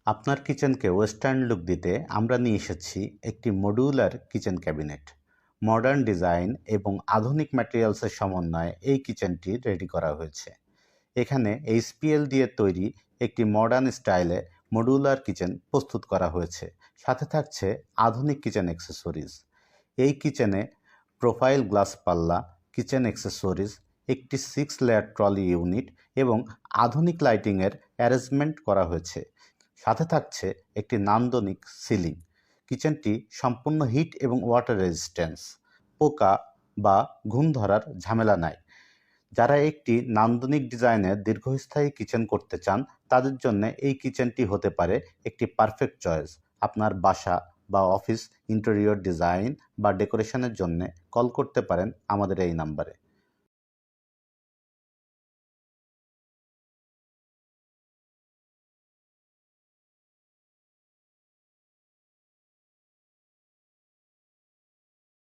আপনার কিচেনকে western look দিতে আমরা নিয়ে এসেছি একটি modular kitchen cabinet. Modern design এবং আধুনিক ম্যাটেরিয়ালসের সমন্বয়ে এই কিচেনটি রেডি করা হয়েছে। এখানে এইচপিএল দিয়ে তৈরি একটি মডার্ন স্টাইলে মডিউলার কিচেন প্রস্তুত করা হয়েছে। সাথে থাকছে আধুনিক কিচেন অ্যাক্সেসরিজ। এই কিচেনে প্রোফাইল গ্লাস পাল্লা, কিচেন অ্যাক্সেসরিজ, একটি 6 লেয়ার ট্রলি ইউনিট এবং আধুনিক লাইটিংয়ের অ্যারেঞ্জমেন্ট করা হয়েছে। সাথে থাকছে একটি নান্দনিক সিলিং। কিচেনটি সম্পূর্ণ হিট এবং ওয়াটার রেজিস্ট্যান্স, পোকা বা ঘুম ধরার ঝামেলা নাই। যারা একটি নান্দনিক ডিজাইনের দীর্ঘস্থায়ী কিচেন করতে চান তাদের জন্য এই কিচেনটি হতে পারে একটি পারফেক্ট চয়েস। আপনার বাসা বা অফিস ইন্টেরিয়র ডিজাইন বা ডেকোরেশনের জন্য কল করতে পারেন আমাদের এই নাম্বারে।